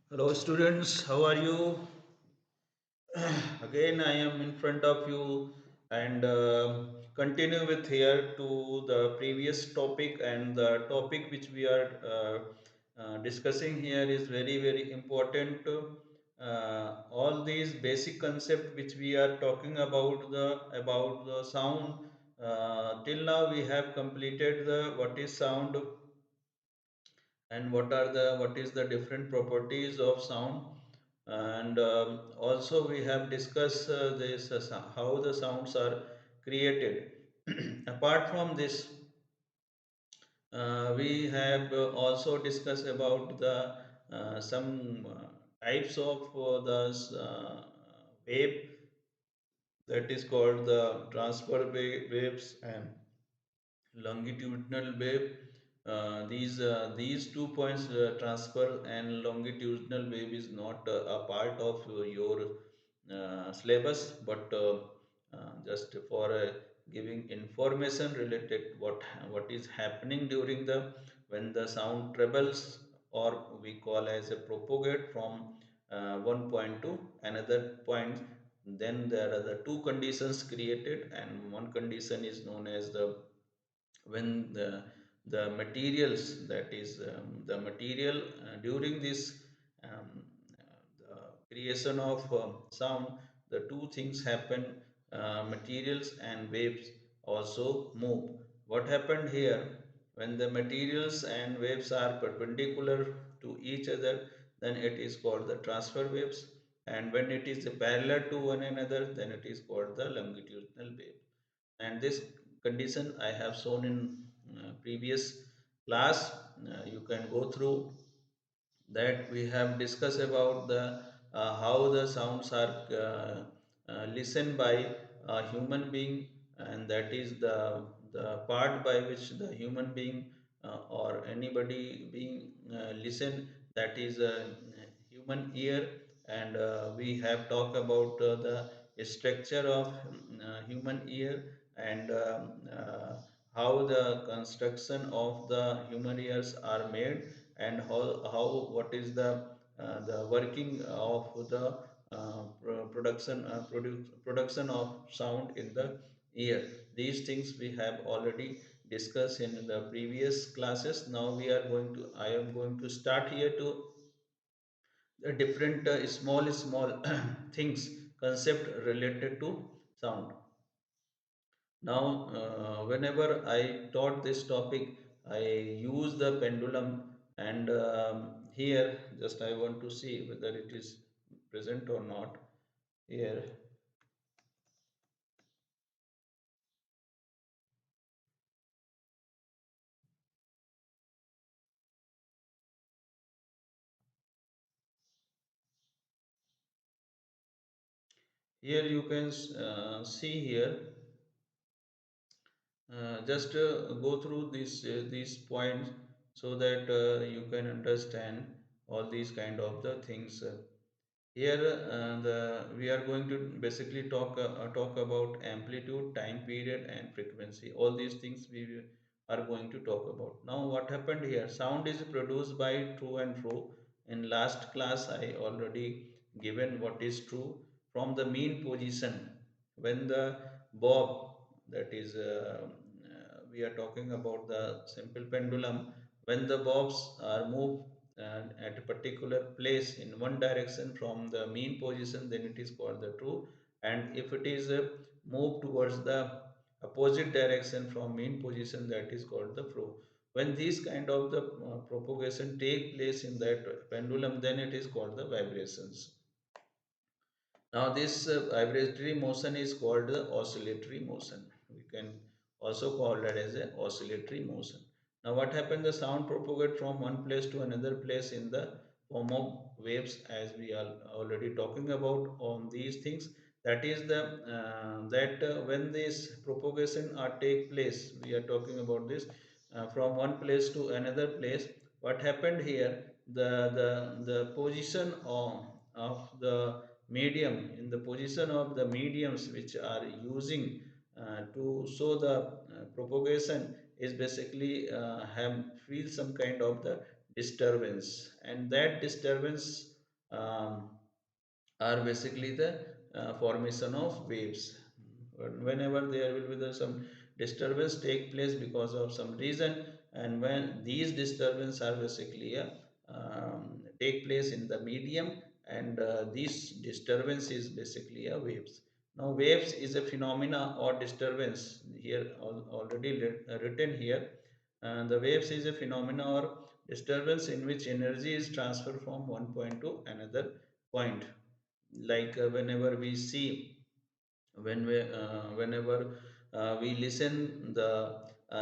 Hello, students. How are you? Again, I am in front of you and continue with here to the previous topic. And the topic which we are discussing here is very important. All these basic concept which we are talking about the sound. Till now, we have completed the what is sound and what is the different properties of sound, and also we have discussed this how the sounds are created. Apart from this, we have also discussed about the some types of wave, that is called the waves and longitudinal wave. These 2 points, transfer and longitudinal wave, is not a part of your syllabus, but just for giving information related what is happening during the when the sound travels, or we call as a propagate from one point to another point. Then there are the two conditions created, and one condition is known as when the materials, that is the material during this um, the creation of sound, the two things happen. Materials and waves also move. What happened here, when the materials and waves are perpendicular to each other, then it is called the transfer waves, and when it is parallel to one another, then it is called the longitudinal wave. And this condition I have shown in previous class. You can go through that. We have discussed about the how the sounds are listened by a human being, and that is the part by which the human being or anybody being listen, that is a human ear. And we have talked about the structure of human ear, and how the construction of the human ears are made, and how what is the working of the production of sound in the ear. These things we have already discussed in the previous classes. Now we are going to I am going to start here to the different small things, concept related to sound. Now, whenever I taught this topic, I use the pendulum, and here just I want to see whether it is present or not. Here, here you can see here. Just go through these points so that you can understand all these kind of the things. Here, we are going to basically talk about amplitude, time period, and frequency. All these things we are going to talk about. Now, what happened here? Sound is produced by true and fro. In last class, I already given what is true from the mean position. When the bob, that is we are talking about the simple pendulum, when the bobs are moved at a particular place in one direction from the mean position, then it is called the true. And if it is moved towards the opposite direction from mean position, that is called the fro. When these kind of the propagation take place in that pendulum, then it is called the vibrations. Now, this vibratory motion is called the oscillatory motion. We can also call that as a oscillatory motion. Now, what happens? The sound propagate from one place to another place in the form of waves, as we are already talking about on these things. That is the that when this propagation are take place, we are talking about this from one place to another place. What happened here? The position of the medium, in the position of the mediums which are using to show the propagation, is basically have feel some kind of the disturbance, and that disturbance um, are basically the formation of waves. Whenever there will be some disturbance take place because of some reason, and when these disturbance are basically take place in the medium, and this disturbance is basically a waves. Now waves is a phenomena or disturbance here already written here. The waves is a phenomena or disturbance in which energy is transferred from one point to another point. Like whenever we see, whenever we listen the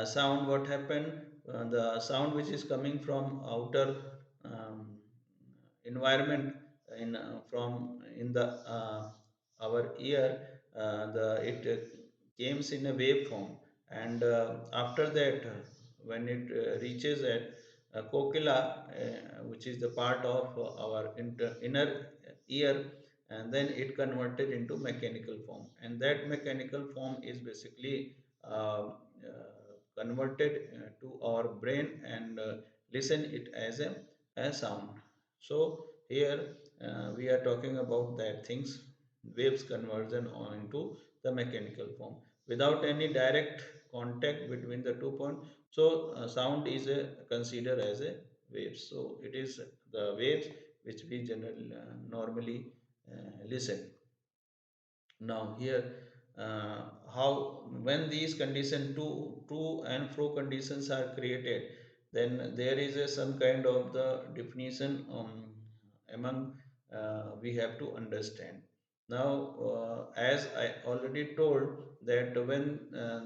sound, what happened, the sound which is coming from outer um, environment, from in the our ear, the it comes in a wave form, and after that, when it reaches at cochlea, which is the part of our inner ear, and then it converted into mechanical form, and that mechanical form is basically converted to our brain, and listen it as a sound. So here we are talking about that things, waves conversion on into the mechanical form without any direct contact between the 2 points. So sound is considered as a wave. So it is the waves which we generally normally listen. Now here, how, when these condition two true and fro conditions are created, then there is some kind of the definition among we have to understand. Now as I already told that when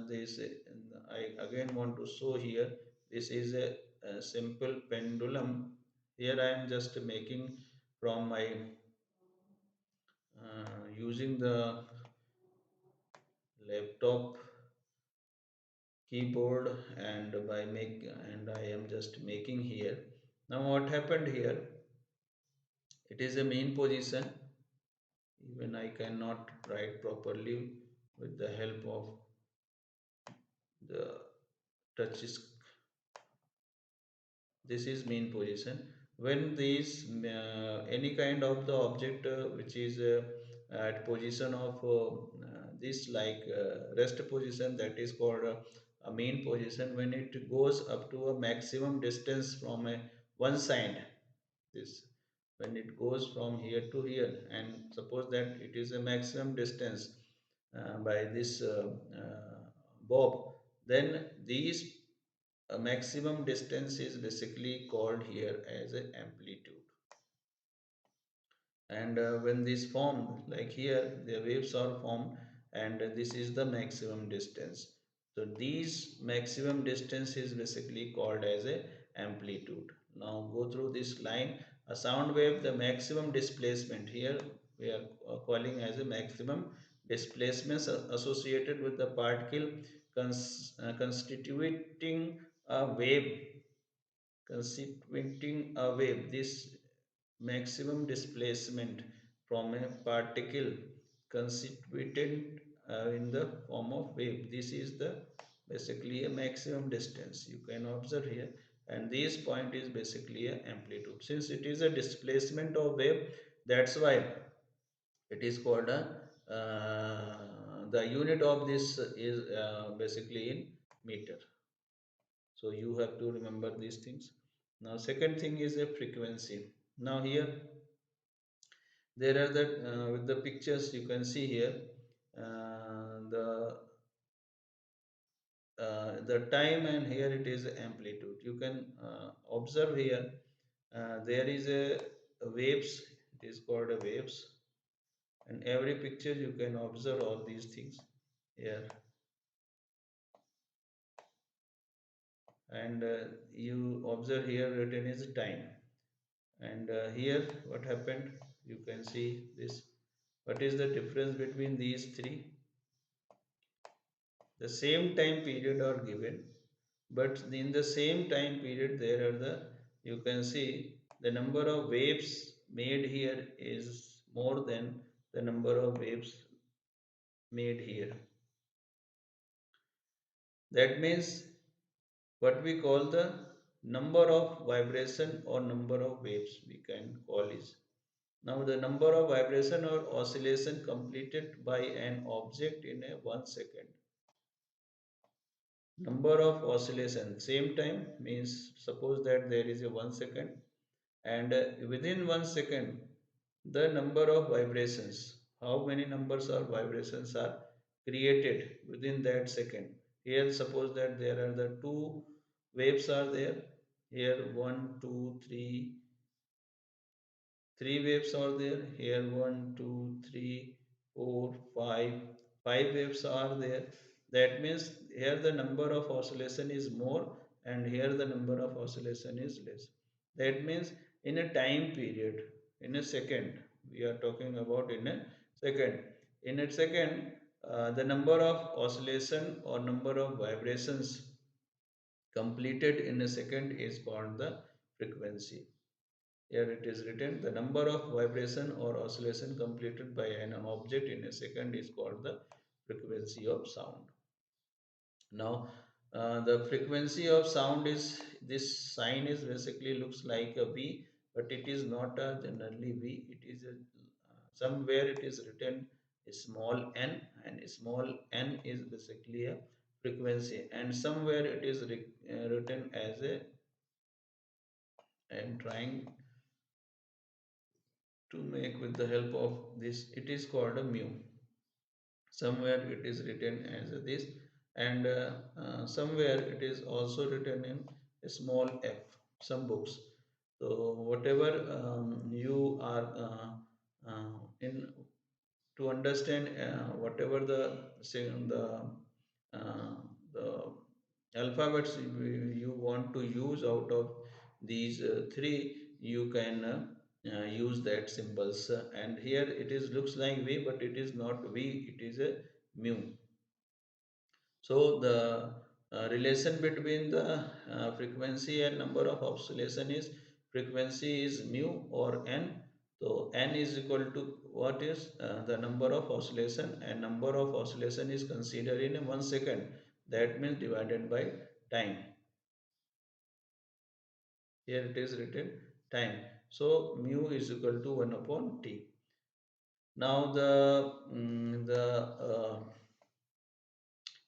this I again want to show here, this is a simple pendulum. Here I am just making from my using the laptop keyboard, and by make, and I am just making here. Now what happened here, it is a main position. Even I cannot write properly with the help of the touch. This is main position. When these any kind of the object which is at position of this, like rest position, that is called a main position. When it goes up to a maximum distance from a one side, this, when it goes from here to here, and suppose that it is a maximum distance by this bob, then these a maximum distance is basically called here as an amplitude. And when this formed, like here the waves are formed, and this is the maximum distance. So these maximum distance is basically called as a amplitude. Now go through this line. A sound wave, the maximum displacement, here we are calling as a maximum displacement associated with the particle constituting a wave, constituting a wave. This maximum displacement from a particle constituted in the form of wave. This is the basically a maximum distance. You can observe here, and this point is basically a amplitude. Since it is a displacement of wave, that's why it is called a the unit of this is basically in meter. So you have to remember these things. Now second thing is a frequency. Now here there are the with the pictures you can see here, the time, and here it is amplitude. You can observe here, there is a waves, it is called a waves, and every picture you can observe all these things here. And you observe here written is time, and here what happened, you can see this. What is the difference between these three? The same time period are given, but in the same time period there are the, you can see the number of waves made here is more than the number of waves made here. That means what we call the number of vibration or number of waves we can call is. Now the number of vibration or oscillation completed by an object in a 1 second. Number of oscillation same time means suppose that there is a 1 second, and within 1 second the number of vibrations, how many numbers or vibrations are created within that second. Here suppose that there are the two waves are there. Here one two three waves are there. Here one two three four five waves are there. That means here the number of oscillation is more, and here the number of oscillation is less. That means in a time period, in a second, we are talking about in a second. In a second, the number of oscillation or number of vibrations completed in a second is called the frequency. Here it is written the number of vibration or oscillation completed by an object in a second is called the frequency of sound. Now, the frequency of sound is, this sign is basically looks like a V, but it is not a generally V. It is a, somewhere it is written a small n, and a small n is basically a frequency, and somewhere it is written as a, I am trying to make with the help of this, it is called a mu. Somewhere it is written as this, and somewhere it is also written in a small f, some books. So whatever you are in to understand whatever the say uh, the alphabets you want to use out of these three, you can use that symbols. And here it is looks like v, but it is not v, it is a mu. So the relation between the frequency and number of oscillation is, frequency is mu or n. So n is equal to what is the number of oscillation, and number of oscillation is considered in 1 second. That means divided by time. Here it is written time. So mu is equal to 1 upon t. Now the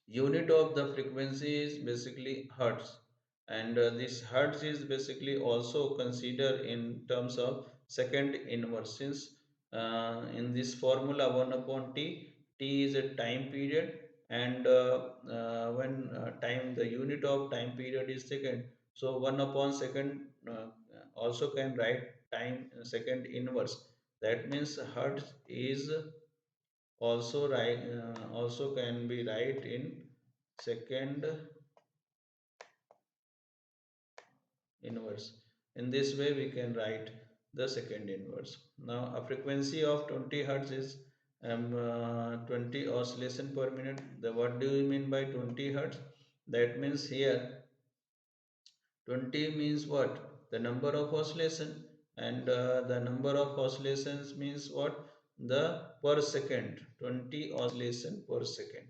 unit of the frequency is basically hertz, and this hertz is basically also considered in terms of second inverse, since in this formula 1 upon t is a time period, and when time, the unit of time period is second, so 1 upon second also can write time second inverse. That means hertz is also write also can be write in second inverse. In this way we can write the second inverse. Now a frequency of 20 hertz is 20 oscillation per minute. The what do you mean by 20 hertz? That means here 20 means what, the number of oscillation, and the number of oscillations means what, the per second, 20 oscillation per second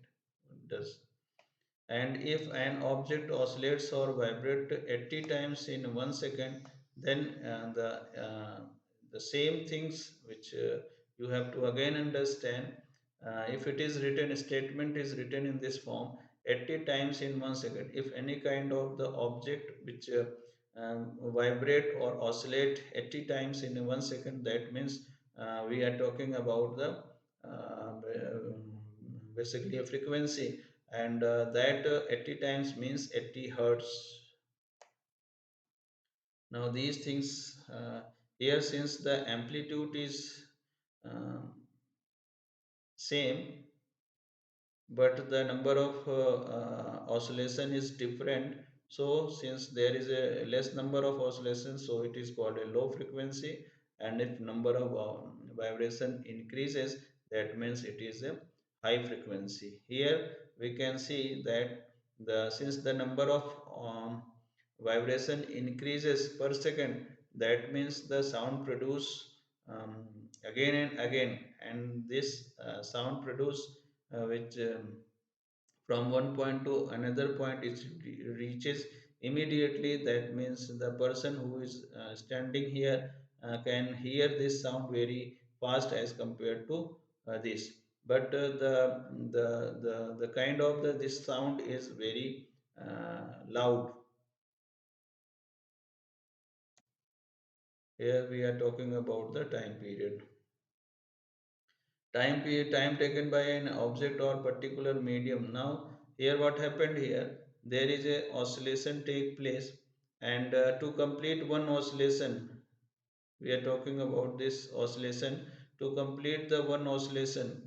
does. And if an object oscillates or vibrates 80 times in 1 second, then the same things which you have to again understand. If it is written, statement is written in this form, 80 times in 1 second. If any kind of the object which vibrate or oscillate 80 times in 1 second, that means we are talking about the basically a frequency, and that 80 times means 80 hertz. Now these things here, since the amplitude is um, same, but the number of oscillation is different. So since there is a less number of oscillations, so it is called a low frequency, and if number of vibration increases, that means it is a high frequency. Here we can see that the since the number of vibration increases per second, that means the sound produced um, again and again, and this sound produced which from one point to another point it reaches immediately. That means the person who is standing here can hear this sound very fast as compared to this. But the kind of this sound is very loud. Here we are talking about the time period. Time taken by an object or particular medium. Now here what happened here, there is a oscillation take place, and to complete one oscillation, we are talking about this oscillation. To complete the one oscillations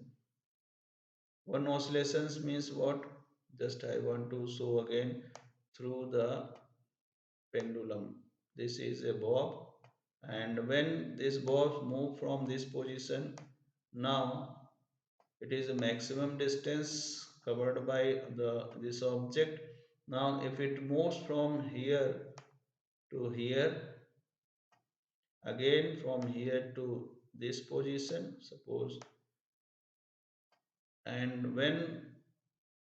means what, just I want to show again through the pendulum. This is a bob, and when this bob move from this position, now it is a maximum distance covered by the this object. Now if it moves from here to here, again from here to this position, suppose, and when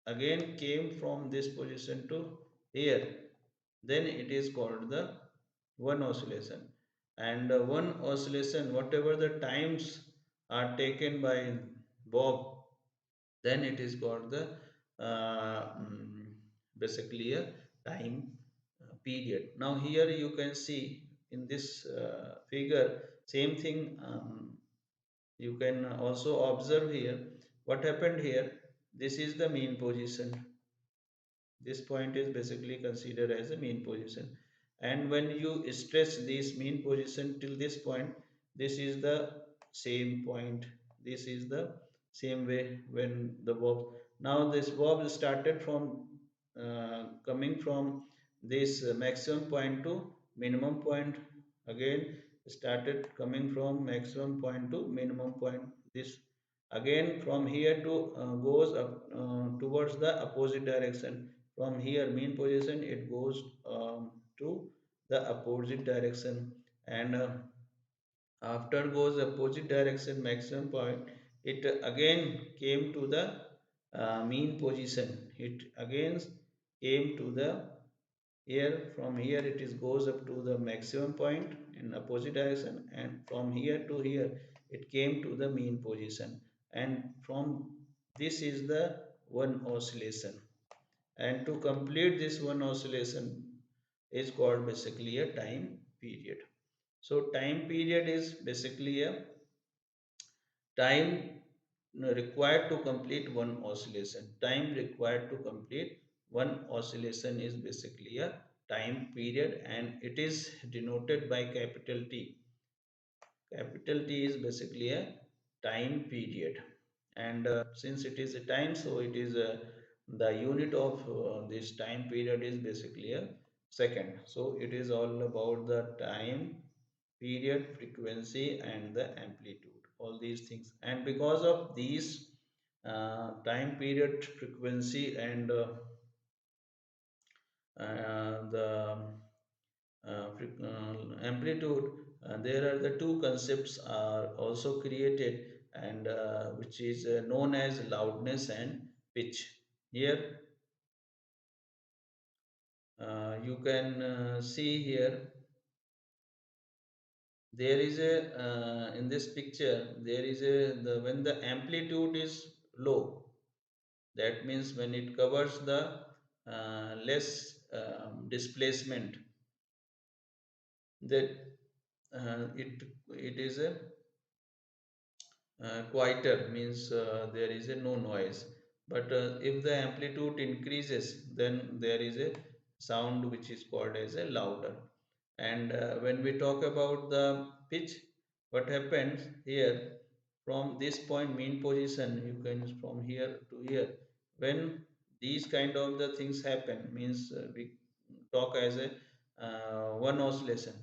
again came from this position to here, then it is called the one oscillation. And one oscillation, whatever the times are taken by bob, then it is called the uh, mm, basically a time period. Now here you can see in this figure, same thing, you can also observe here what happened here. This is the mean position. This point is basically considered as a mean position, and when you stretch this mean position till this point, this is the same point, this is the same way when the bob. Now this bob started from coming from this maximum point to minimum point, again started coming from maximum point to minimum point, this again from here to goes up towards the opposite direction. From here mean position, it goes to the opposite direction, and after goes opposite direction maximum point, it again came to the mean position, it again came to the here. From here it is goes up to the maximum point in opposite direction, and from here to here it came to the mean position, and from this is the one oscillation. And to complete this one oscillation is called basically a time period. So time period is basically a time required to complete one oscillation. Time required to complete one oscillation is basically a time period, and it is denoted by capital T. Capital T is basically a time period, and since it is a time, so it is the unit of this time period is basically a second. So it is all about the time period, frequency, and the amplitude, all these things. And because of these time period, frequency, and the amplitude, there are the two concepts are also created, and which is known as loudness and pitch. Here you can see here, there is a in this picture there is a when the amplitude is low, that means when it covers the less displacement, that it is a quieter, means there is a no noise. But if the amplitude increases, then there is a sound which is called as a louder. And when we talk about the pitch, what happens here, from this point mean position, you can from here to here, when these kind of the things happen, means we talk as a one oscillation.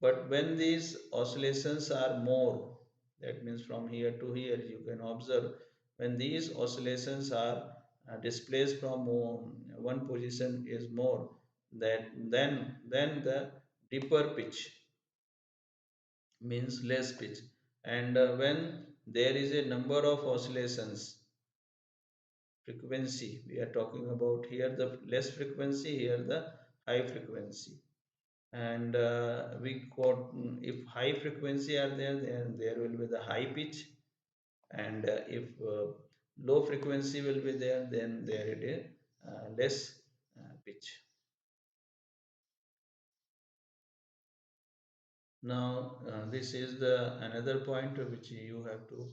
But when these oscillations are more, that means from here to here, you can observe when these oscillations are displaced from one position is more, that then the deeper pitch means less pitch. And when there is a number of oscillations, frequency we are talking about here, the less frequency, here the high frequency. And we got, if high frequency are there, then there will be the high pitch, and if low frequency will be there, then there it is less pitch. Now this is the another point which you have to,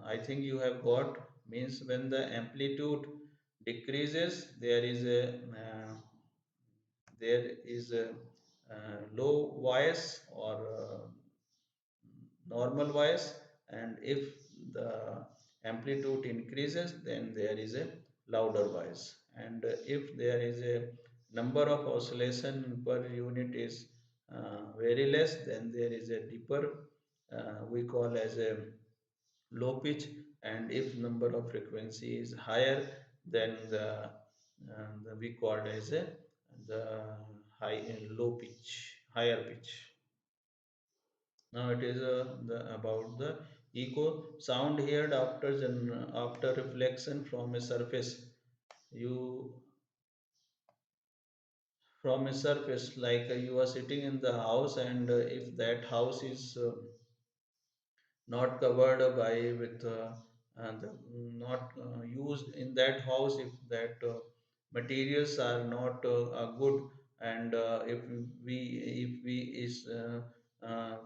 I think you have got, means when the amplitude decreases, there is a low voice or normal voice, and if the amplitude increases, then there is a louder voice, and if there is a number of oscillation per unit is very less, then there is a deeper, we call as a low pitch, and if number of frequency is higher, then the we called as a the high low pitch, higher pitch. Now it is about the echo sound heard after after reflection from a surface. You from a surface, like you are sitting in the house, and if that house is not covered by with and not used in that house, if that materials are not good, and if we is uh,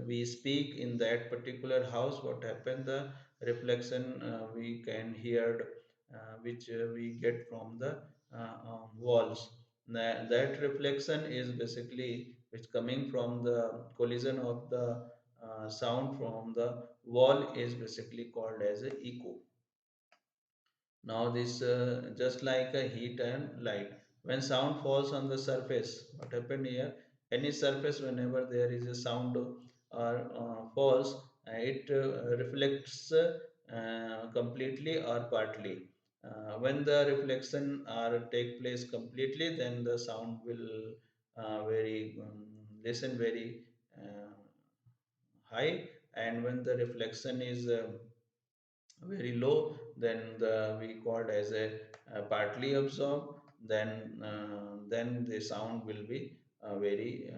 we speak in that particular house, what happened, the reflection we can hear, which we get from the walls. That reflection is basically which coming from the collision of the sound from the wall is basically called as a echo. Now this just like a heat and light. When sound falls on the surface, what happened here? Any surface, whenever there is a sound or falls, it reflects completely or partly. When the reflection are take place completely, then the sound will very listen very high, and when the reflection is very low, then we called as a partly absorbed, then the sound will be very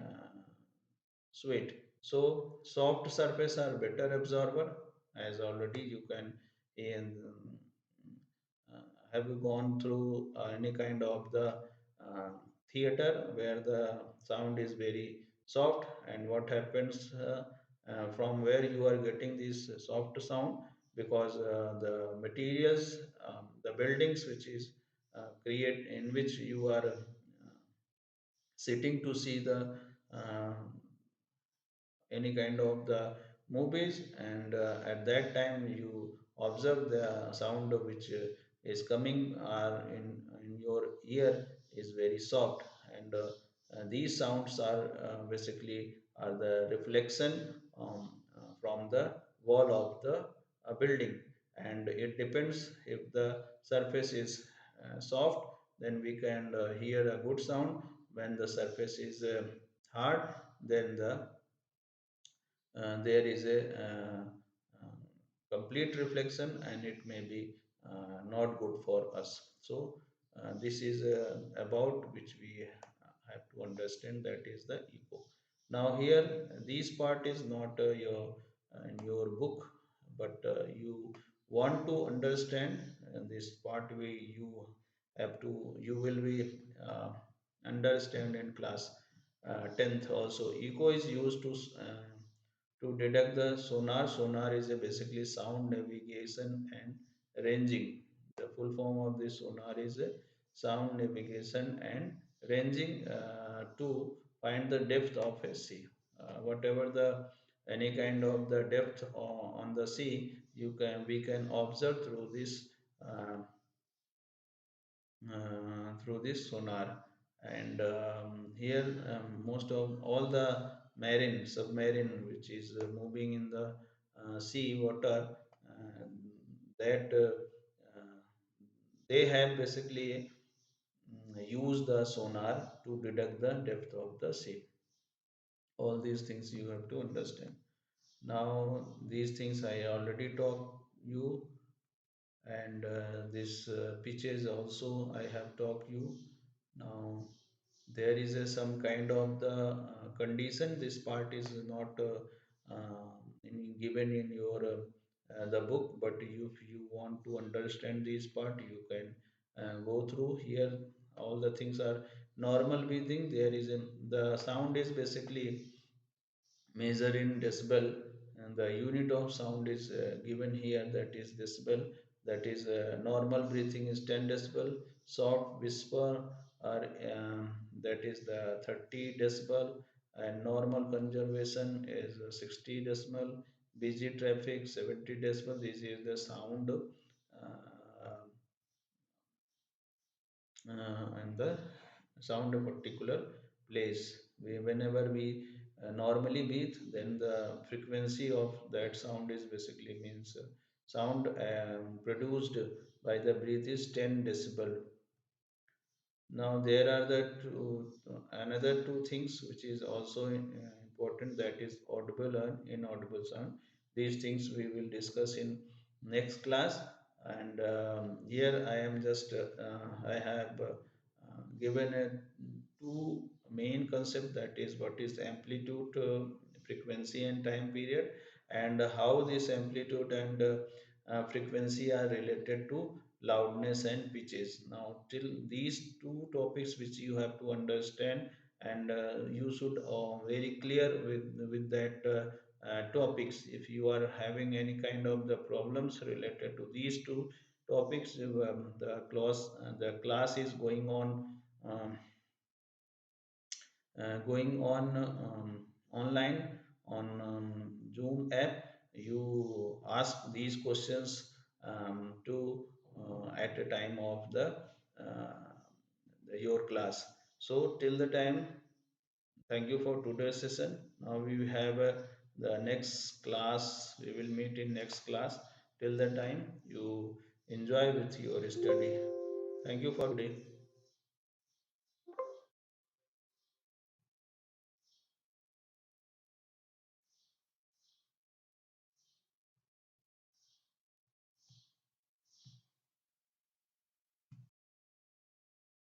sweet. So soft surface are better absorber, as already you can in have you gone through any kind of the uh, theater where the sound is very soft, and what happens from where you are getting this soft sound, because the materials, the buildings which is create in which you are sitting to see the uh, any kind of the movies, and at that time you observe the sound which is coming or in your ear is very soft, and these sounds are basically are the reflection from the wall of the building, and it depends, if the surface is soft, then we can hear a good sound. When the surface is hard, then there is a complete reflection, and it may be not good for us. So this is about which we have to understand, that is the echo. Now here, this part is not your in your book, but you want to understand this part, we you have to, you will be uh, understand in class 10th also. Echo is used to detect the sonar. Sonar is a basically sound navigation and ranging. The full form of the sonar is a sound navigation and ranging to find the depth of a sea. Whatever the any kind of the depth on the sea, you can we can observe uh, through this sonar. And here, most of all the marine submarine which is moving in the sea water, uh, that uh, they have basically used the sonar to detect the depth of the sea. All these things you have to understand. Now these things I already talked you, and this pitches also I have talked you. Now there is some kind of the condition. This part is not given in your the book, but if you want to understand this part, you can go through here. All the things are normal breathing. There is the sound is basically measure in decibel, and the unit of sound is given here, that is decibel. That is normal breathing is 10 decibel, soft whisper or that is the 30 decibel, and normal conservation is 60 decibel, busy traffic 70 decibel. This is the sound and the sound a particular place. Whenever we normally breathe, then the frequency of that sound is basically means sound produced by the breath is 10 decibel. Now there are the another two things which is also important, that is audible and inaudible sound. These things we will discuss in next class. And here I am just I have given a two main concept, that is what is amplitude, frequency and time period, and how this amplitude and frequency are related to loudness and pitches. Now, till these two topics which you have to understand, and you should very clear with that topics. If you are having any kind of the problems related to these two topics, the class is um, going on online on Zoom app. You ask these questions to at the time of your class. So till the time, thank you for today's session. Now we have the next class. We will meet in next class. Till the time, you enjoy with your study. Thank you for today.